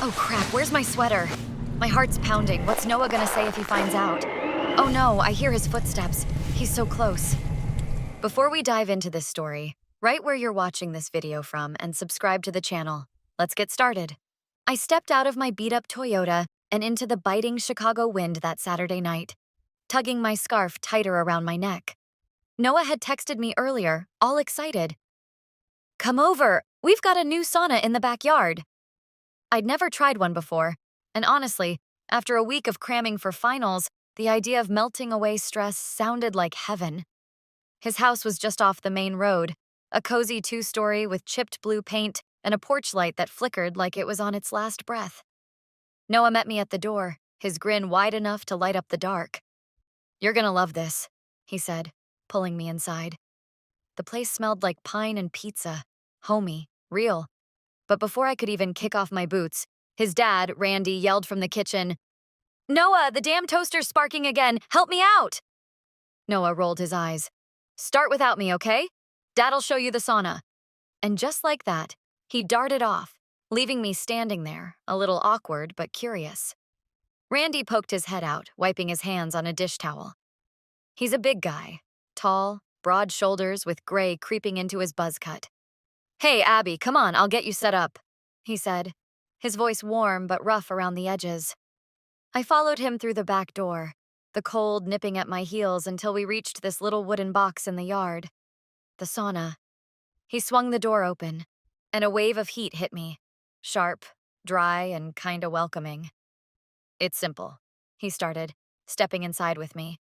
Oh crap, where's my sweater? My heart's pounding. What's Noah gonna say if he finds out? Oh no, I hear his footsteps. He's so close. Before we dive into this story, right where you're watching this video from and subscribe to the channel. Let's get started. I stepped out of my beat-up Toyota and into the biting Chicago wind that Saturday night, tugging my scarf tighter around my neck. Noah had texted me earlier, all excited. "Come over, we've got a new sauna in the backyard." I'd never tried one before, and honestly, after a week of cramming for finals, the idea of melting away stress sounded like heaven. His house was just off the main road, a cozy two-story with chipped blue paint and a porch light that flickered like it was on its last breath. Noah met me at the door, his grin wide enough to light up the dark. "You're gonna love this," he said, pulling me inside. The place smelled like pine and pizza, homey, real. But before I could even kick off my boots, his dad, Randy, yelled from the kitchen, "Noah, the damn toaster's sparking again! Help me out!" Noah rolled his eyes. "Start without me, okay? Dad'll show you the sauna." And just like that, he darted off, leaving me standing there, a little awkward but curious. Randy poked his head out, wiping his hands on a dish towel. He's a big guy, tall, broad shoulders with gray creeping into his buzz cut. "Hey, Abby, come on, I'll get you set up," he said, his voice warm but rough around the edges. I followed him through the back door, the cold nipping at my heels until we reached this little wooden box in the yard. The sauna. He swung the door open, and a wave of heat hit me, sharp, dry, and kinda welcoming. "It's simple," he started, stepping inside with me.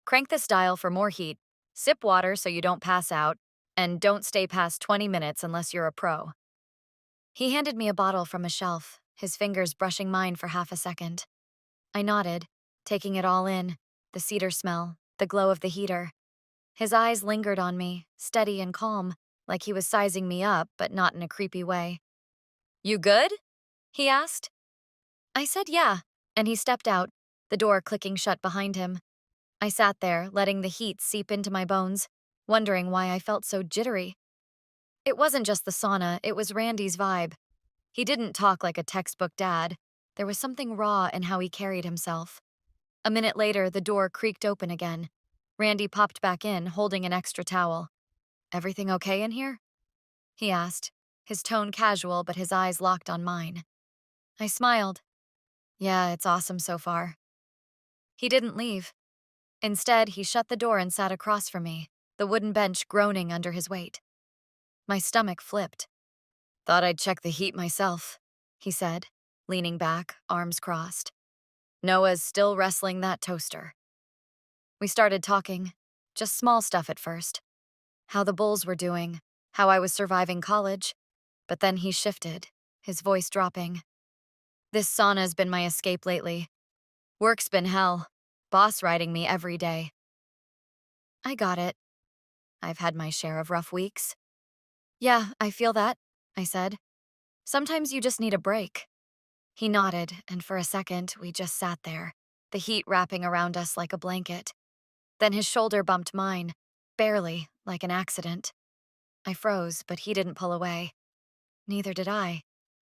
"Crank this dial for more heat, sip water so you don't pass out, and don't stay past 20 minutes unless you're a pro." He handed me a bottle from a shelf, his fingers brushing mine for half a second. I nodded, taking it all in, the cedar smell, the glow of the heater. His eyes lingered on me, steady and calm, like he was sizing me up, but not in a creepy way. "You good?" he asked. I said yeah, and he stepped out, the door clicking shut behind him. I sat there, letting the heat seep into my bones, wondering why I felt so jittery. It wasn't just the sauna, it was Randy's vibe. He didn't talk like a textbook dad. There was something raw in how he carried himself. A minute later, the door creaked open again. Randy popped back in, holding an extra towel. "Everything okay in here?" he asked, his tone casual but his eyes locked on mine. I smiled. "Yeah, it's awesome so far." He didn't leave. Instead, he shut the door and sat across from me, the wooden bench groaning under his weight. My stomach flipped. "Thought I'd check the heat myself," he said, leaning back, arms crossed. "Noah's still wrestling that toaster." We started talking, just small stuff at first. How the Bulls were doing, how I was surviving college. But then he shifted, his voice dropping. "This sauna's been my escape lately. Work's been hell, boss riding me every day." I got it. I've had my share of rough weeks. "Yeah, I feel that," I said. "Sometimes you just need a break." He nodded, and for a second, we just sat there, the heat wrapping around us like a blanket. Then his shoulder bumped mine, barely, like an accident. I froze, but he didn't pull away. Neither did I.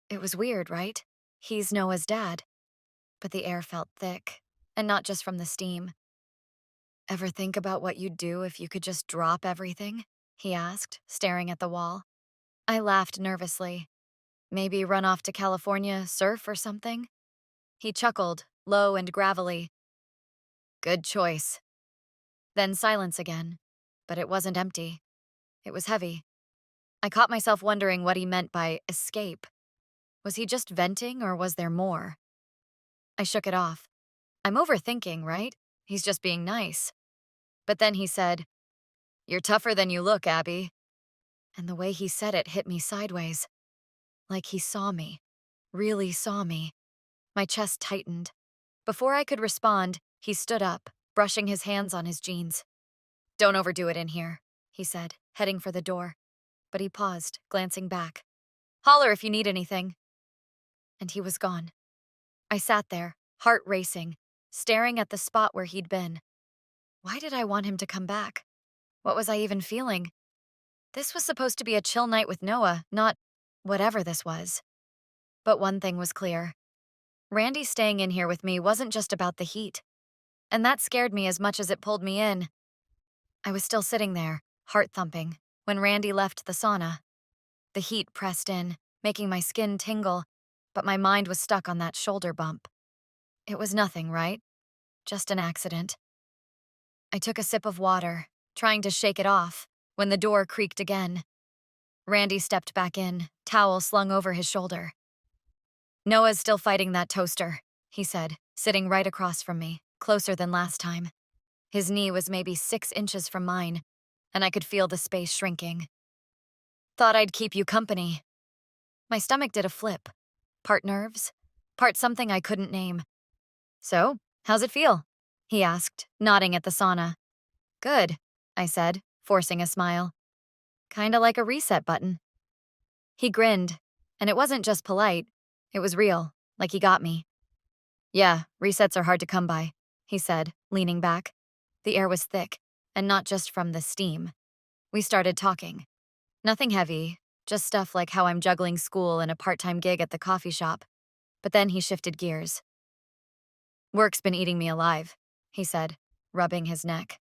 It was weird, right? He's Noah's dad. But the air felt thick, and not just from the steam. "Ever think about what you'd do if you could just drop everything?" he asked, staring at the wall. I laughed nervously. "Maybe run off to California, surf or something?" He chuckled, low and gravelly. "Good choice." Then silence again, but it wasn't empty. It was heavy. I caught myself wondering what he meant by escape. Was he just venting, or was there more? I shook it off. I'm overthinking, right? He's just being nice. But then he said, "You're tougher than you look, Abby." And the way he said it hit me sideways. Like he saw me. Really saw me. My chest tightened. Before I could respond, he stood up, brushing his hands on his jeans. "Don't overdo it in here," he said, heading for the door. But he paused, glancing back. "Holler if you need anything." And he was gone. I sat there, heart racing, staring at the spot where he'd been. Why did I want him to come back? What was I even feeling? This was supposed to be a chill night with Noah, not whatever this was. But one thing was clear. Randy staying in here with me wasn't just about the heat. And that scared me as much as it pulled me in. I was still sitting there, heart thumping, when Randy left the sauna. The heat pressed in, making my skin tingle, but my mind was stuck on that shoulder bump. It was nothing, right? Just an accident. I took a sip of water, trying to shake it off, when the door creaked again. Randy stepped back in, towel slung over his shoulder. "Noah's still fighting that toaster," he said, sitting right across from me, closer than last time. His knee was maybe 6 inches from mine, and I could feel the space shrinking. "Thought I'd keep you company." My stomach did a flip. Part nerves, part something I couldn't name. "So, how's it feel?" he asked, nodding at the sauna. "Good," I said, forcing a smile. "Kinda like a reset button." He grinned, and it wasn't just polite, it was real, like he got me. "Yeah, resets are hard to come by," he said, leaning back. The air was thick, and not just from the steam. We started talking. Nothing heavy, just stuff like how I'm juggling school and a part-time gig at the coffee shop. But then he shifted gears. "Work's been eating me alive," he said, rubbing his neck.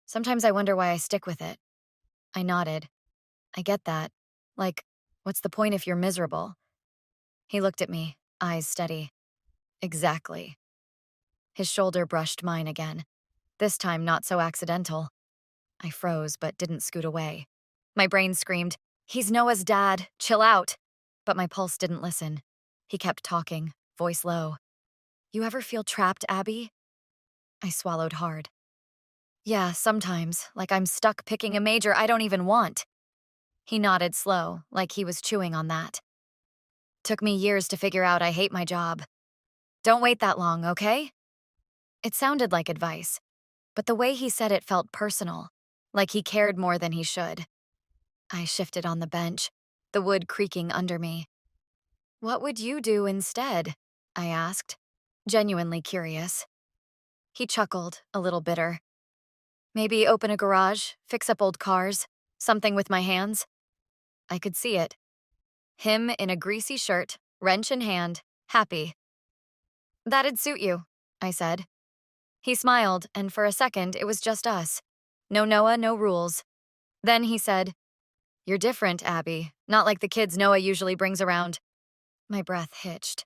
"Sometimes I wonder why I stick with it." I nodded. "I get that. Like, what's the point if you're miserable?" He looked at me, eyes steady. "Exactly." His shoulder brushed mine again, this time not so accidental. I froze but didn't scoot away. My brain screamed, "He's Noah's dad, chill out." But my pulse didn't listen. He kept talking, voice low. "You ever feel trapped, Abby?" I swallowed hard. "Yeah, sometimes, like I'm stuck picking a major I don't even want." He nodded slow, like he was chewing on that. "Took me years to figure out I hate my job. Don't wait that long, okay?" It sounded like advice, but the way he said it felt personal, like he cared more than he should. I shifted on the bench, the wood creaking under me. "What would you do instead?" I asked, genuinely curious. He chuckled, a little bitter. "Maybe open a garage, fix up old cars, something with my hands." I could see it. Him in a greasy shirt, wrench in hand, happy. "That'd suit you," I said. He smiled, and for a second it was just us. No Noah, no rules. Then he said, "You're different, Abby, not like the kids Noah usually brings around." My breath hitched.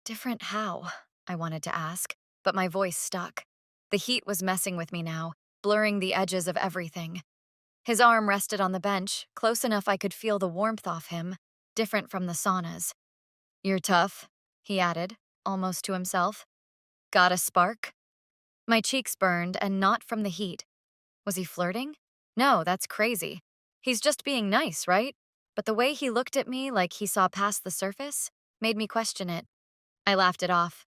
Different how? I wanted to ask, but my voice stuck. The heat was messing with me now, blurring the edges of everything. His arm rested on the bench, close enough I could feel the warmth off him, different from the saunas. "You're tough," he added, almost to himself. "Got a spark?" My cheeks burned, and not from the heat. Was he flirting? No, that's crazy. He's just being nice, right? But the way he looked at me like he saw past the surface made me question it. I laughed it off.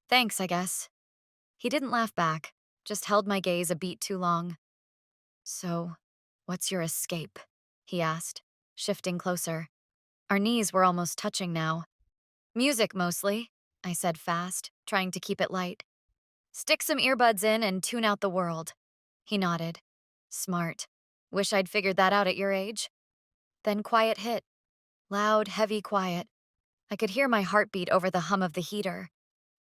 "Thanks, I guess." He didn't laugh back, just held my gaze a beat too long. "So, what's your escape?" he asked, shifting closer. Our knees were almost touching now. "Music, mostly," I said fast, trying to keep it light. "Stick some earbuds in and tune out the world." He nodded. "Smart. Wish I'd figured that out at your age." Then quiet hit. Loud, heavy quiet. I could hear my heartbeat over the hum of the heater.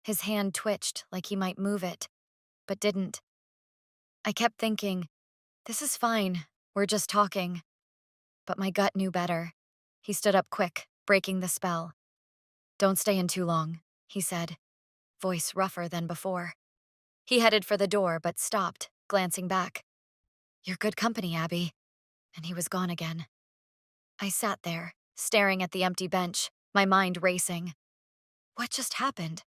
His hand twitched like he might move it, but didn't. I kept thinking, this is fine, we're just talking. But my gut knew better. He stood up quick, breaking the spell. "Don't stay in too long," he said, voice rougher than before. He headed for the door, but stopped, glancing back. "You're good company, Abby." And he was gone again. I sat there, staring at the empty bench, my mind racing. What just happened?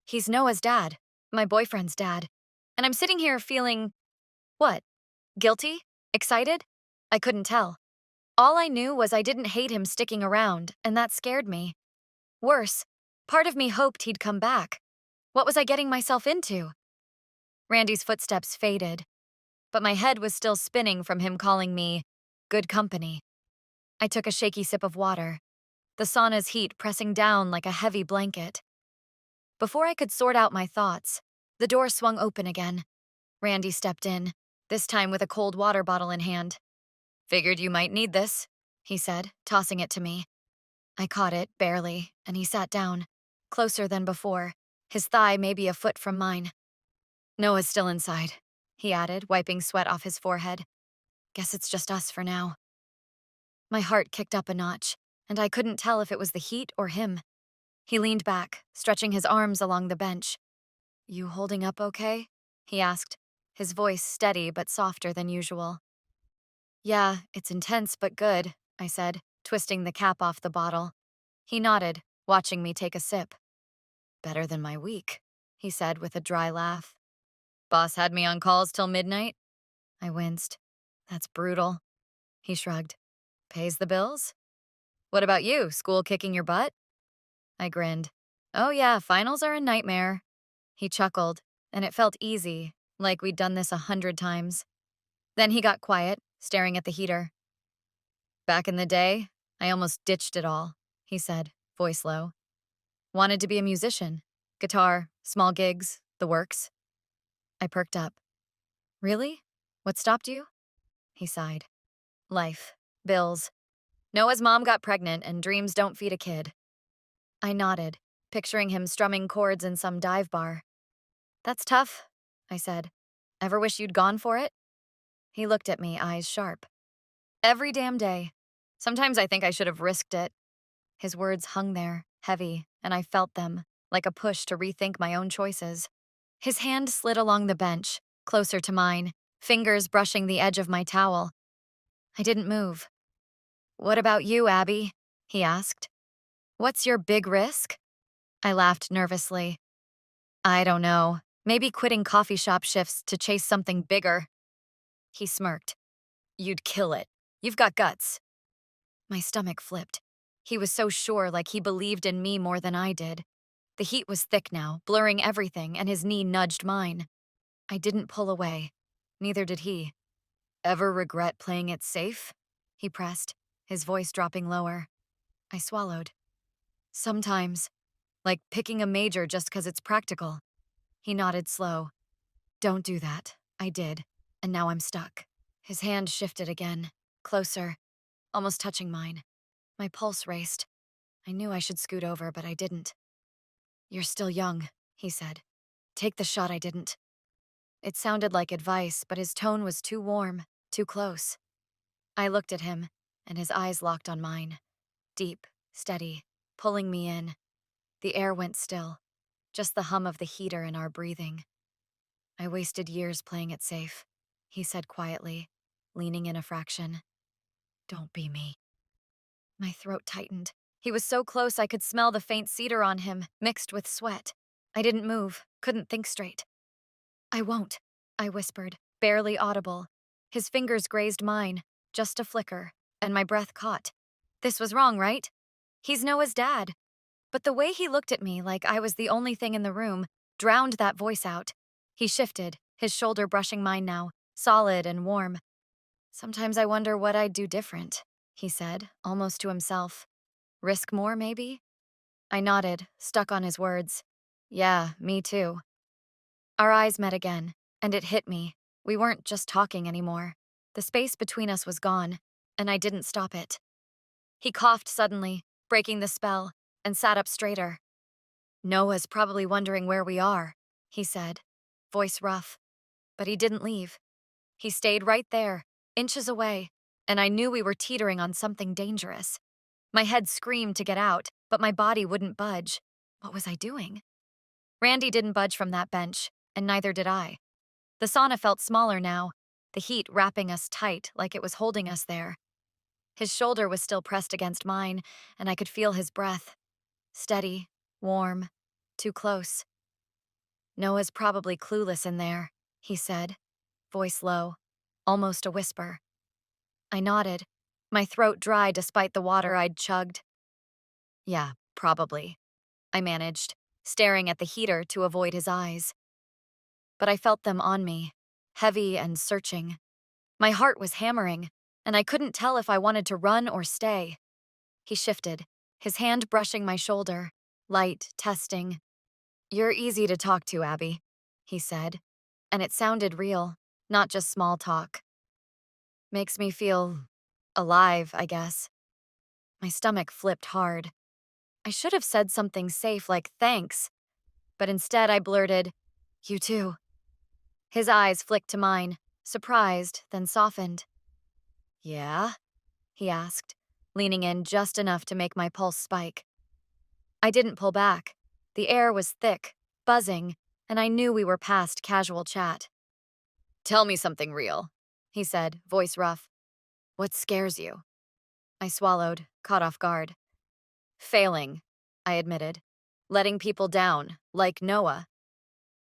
He's Noah's dad, my boyfriend's dad, and I'm sitting here feeling, what, guilty? Excited? I couldn't tell. All I knew was I didn't hate him sticking around, and that scared me. Worse, part of me hoped he'd come back. What was I getting myself into? Randy's footsteps faded, but my head was still spinning from him calling me good company. I took a shaky sip of water, the sauna's heat pressing down like a heavy blanket. Before I could sort out my thoughts, the door swung open again. Randy stepped in, this time with a cold water bottle in hand. "Figured you might need this," he said, tossing it to me. I caught it, barely, and he sat down, closer than before, his thigh maybe a foot from mine. Noah's still inside, he added, wiping sweat off his forehead. Guess it's just us for now. My heart kicked up a notch, and I couldn't tell if it was the heat or him. He leaned back, stretching his arms along the bench. You holding up okay? He asked, his voice steady but softer than usual. Yeah, it's intense but good, I said, twisting the cap off the bottle. He nodded, watching me take a sip. Better than my week, he said with a dry laugh. Boss had me on calls till midnight? I winced. That's brutal. He shrugged. Pays the bills? What about you, school kicking your butt? I grinned. Oh yeah, finals are a nightmare. He chuckled, and it felt easy, like we'd done this 100 times. Then he got quiet, staring at the heater. Back in the day, I almost ditched it all, he said, voice low. Wanted to be a musician. Guitar, small gigs, the works. I perked up. Really? What stopped you? He sighed. Life. Bills. Noah's mom got pregnant and dreams don't feed a kid. I nodded, picturing him strumming chords in some dive bar. That's tough, I said. Ever wish you'd gone for it? He looked at me, eyes sharp. Every damn day. Sometimes I think I should have risked it. His words hung there, heavy, and I felt them, like a push to rethink my own choices. His hand slid along the bench, closer to mine, fingers brushing the edge of my towel. I didn't move. What about you, Abby? He asked. What's your big risk? I laughed nervously. I don't know. Maybe quitting coffee shop shifts to chase something bigger. He smirked. You'd kill it. You've got guts. My stomach flipped. He was so sure, like he believed in me more than I did. The heat was thick now, blurring everything, and his knee nudged mine. I didn't pull away. Neither did he. Ever regret playing it safe? He pressed, his voice dropping lower. I swallowed. Sometimes. Like picking a major just 'cause it's practical. He nodded slow. Don't do that. I did. And now I'm stuck. His hand shifted again. Closer. Almost touching mine. My pulse raced. I knew I should scoot over, but I didn't. You're still young, he said. Take the shot I didn't. It sounded like advice, but his tone was too warm, too close. I looked at him, and his eyes locked on mine. Deep, steady, pulling me in. The air went still, just the hum of the heater in our breathing. I wasted years playing it safe, he said quietly, leaning in a fraction. Don't be me. My throat tightened. He was so close I could smell the faint cedar on him, mixed with sweat. I didn't move, couldn't think straight. I won't, I whispered, barely audible. His fingers grazed mine, just a flicker, and my breath caught. This was wrong, right? He's Noah's dad. But the way he looked at me like I was the only thing in the room drowned that voice out. He shifted, his shoulder brushing mine now, solid and warm. Sometimes I wonder what I'd do different, he said, almost to himself. Risk more, maybe? I nodded, stuck on his words. Yeah, me too. Our eyes met again, and it hit me. We weren't just talking anymore. The space between us was gone, and I didn't stop it. He coughed suddenly, breaking the spell, and sat up straighter. Noah's probably wondering where we are, he said, voice rough. But he didn't leave. He stayed right there, inches away, and I knew we were teetering on something dangerous. My head screamed to get out, but my body wouldn't budge. What was I doing? Randy didn't budge from that bench, and neither did I. The sauna felt smaller now, the heat wrapping us tight like it was holding us there. His shoulder was still pressed against mine, and I could feel his breath. Steady, warm, too close. Noah's probably clueless in there, he said, voice low, almost a whisper. I nodded, my throat dry despite the water I'd chugged. Yeah, probably, I managed, staring at the heater to avoid his eyes. But I felt them on me, heavy and searching. My heart was hammering, and I couldn't tell if I wanted to run or stay. He shifted, his hand brushing my shoulder, light, testing. You're easy to talk to, Abby, he said, and it sounded real, not just small talk. Makes me feel alive, I guess. My stomach flipped hard. I should have said something safe like thanks, but instead I blurted, "You too." His eyes flicked to mine, surprised, then softened. "Yeah?" he asked, leaning in just enough to make my pulse spike. I didn't pull back. The air was thick, buzzing, and I knew we were past casual chat. "Tell me something real," he said, voice rough. "What scares you?" I swallowed, caught off guard. "Failing," I admitted. "Letting people down, like Noah."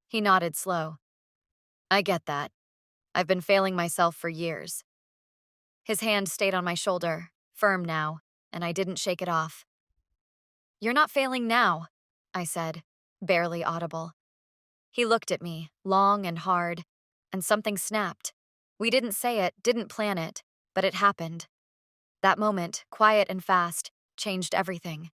He nodded slow. "I get that. I've been failing myself for years." His hand stayed on my shoulder, firm now, and I didn't shake it off. "You're not failing now," I said, barely audible. He looked at me, long and hard, and something snapped. We didn't say it, didn't plan it, but it happened. That moment, quiet and fast, changed everything.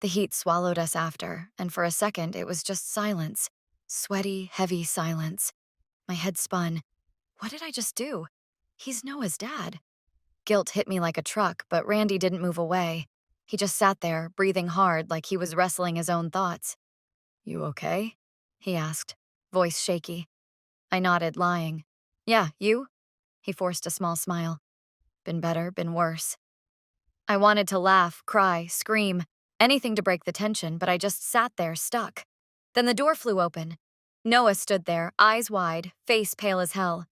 The heat swallowed us after, and for a second it was just silence. Sweaty, heavy silence. My head spun. What did I just do? He's Noah's dad. Guilt hit me like a truck, but Randy didn't move away. He just sat there, breathing hard like he was wrestling his own thoughts. "You okay?" he asked, voice shaky. I nodded, lying. "Yeah, you?" He forced a small smile. "Been better, been worse." I wanted to laugh, cry, scream, anything to break the tension, but I just sat there, stuck. Then the door flew open. Noah stood there, eyes wide, face pale as hell.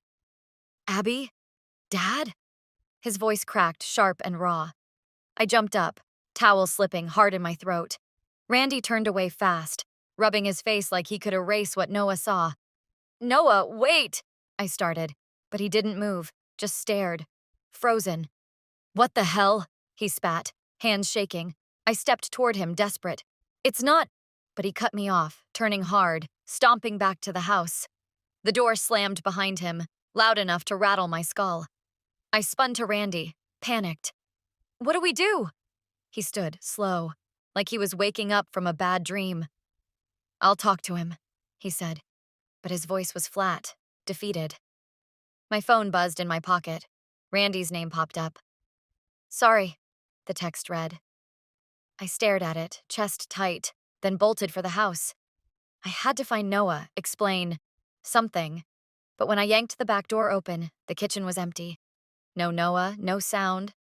"Abby? Dad?" His voice cracked, sharp and raw. I jumped up, towel slipping hard in my throat. Randy turned away fast, rubbing his face like he could erase what Noah saw. "Noah, wait!" I started, but he didn't move, just stared. Frozen. "What the hell?" he spat, hands shaking. I stepped toward him, desperate. "It's not—" But he cut me off, turning hard, stomping back to the house. The door slammed behind him, loud enough to rattle my skull. I spun to Randy, panicked. "What do we do?" He stood, slow, like he was waking up from a bad dream. "I'll talk to him," he said, but his voice was flat, defeated. My phone buzzed in my pocket. Randy's name popped up. "Sorry," the text read. I stared at it, chest tight, then bolted for the house. I had to find Noah, explain something. But when I yanked the back door open, the kitchen was empty. No Noah, no sound,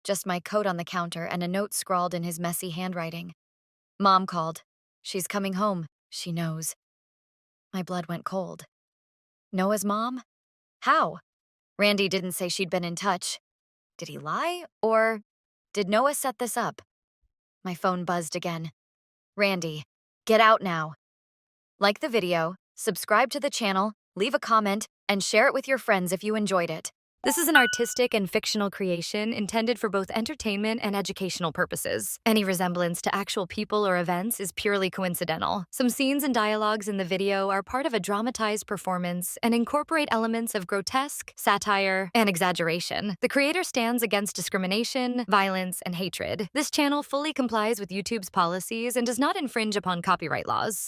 just my coat on the counter and a note scrawled in his messy handwriting. Mom called. She's coming home. She knows. My blood went cold. Noah's mom? How? Randy didn't say she'd been in touch. Did he lie? Or did Noah set this up? My phone buzzed again. "Randy, get out now." Like the video, subscribe to the channel, leave a comment, and share it with your friends if you enjoyed it. This is an artistic and fictional creation intended for both entertainment and educational purposes. Any resemblance to actual people or events is purely coincidental. Some scenes and dialogues in the video are part of a dramatized performance and incorporate elements of grotesque, satire, and exaggeration. The creator stands against discrimination, violence, and hatred. This channel fully complies with YouTube's policies and does not infringe upon copyright laws.